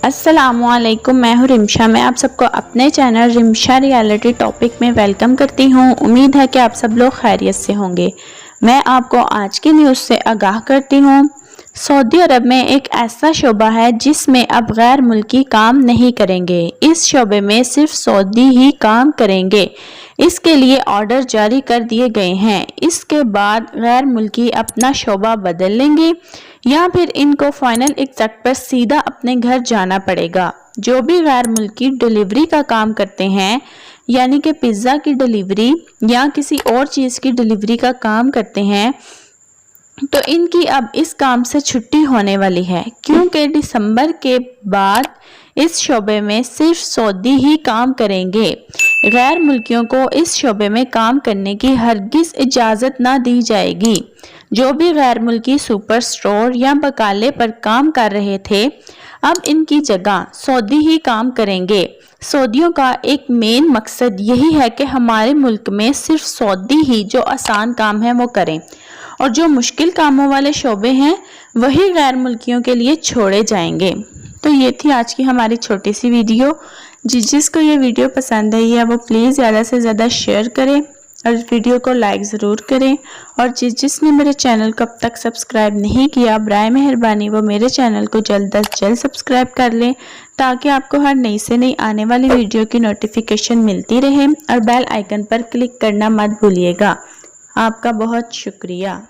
अस्सलामुअलैकुम, मैं हूँ रिमशा। मैं आप सबको अपने चैनल रिमशा रियलिटी टॉपिक में वेलकम करती हूँ। उम्मीद है कि आप सब लोग खैरियत से होंगे। मैं आपको आज की न्यूज़ से आगाह करती हूँ। सऊदी अरब में एक ऐसा शोबा है जिसमें अब गैर मुल्की काम नहीं करेंगे। इस शोबे में सिर्फ सऊदी ही काम करेंगे। इसके लिए ऑर्डर जारी कर दिए गए हैं। इसके बाद गैर मुल्की अपना शोबा बदल लेंगे या फिर इनको फाइनल एग्जैक्ट पर सीधा अपने घर जाना पड़ेगा। जो भी गैर मुल्की डिलीवरी का काम करते हैं, यानी कि पिज़्ज़ा की डिलीवरी या किसी और चीज़ की डिलीवरी का काम करते हैं, तो इनकी अब इस काम से छुट्टी होने वाली है, क्योंकि दिसंबर के बाद इस शोबे में सिर्फ सऊदी ही काम करेंगे। गैर मुल्कियों को इस शोबे में काम करने की हरगिज इजाज़त ना दी जाएगी। जो भी गैर मुल्की सुपर स्टोर या बकाले पर काम कर रहे थे, अब इनकी जगह सऊदी ही काम करेंगे। सऊदियों का एक मेन मकसद यही है कि हमारे मुल्क में सिर्फ सऊदी ही जो आसान काम है वो करें, और जो मुश्किल कामों वाले शोबे हैं वही गैर मुल्कियों के लिए छोड़े जाएंगे। तो ये थी आज की हमारी छोटी सी वीडियो। जिसको ये वीडियो पसंद आई है वो प्लीज़ ज़्यादा से ज़्यादा शेयर करें और वीडियो को लाइक ज़रूर करें। और जिसने मेरे चैनल को अब तक सब्सक्राइब नहीं किया, बराए मेहरबानी वो मेरे चैनल को जल्द अज जल्द सब्सक्राइब कर लें, ताकि आपको हर नई से नई आने वाली वीडियो की नोटिफिकेशन मिलती रहे। और बेल आइकन पर क्लिक करना मत भूलिएगा। आपका बहुत शुक्रिया।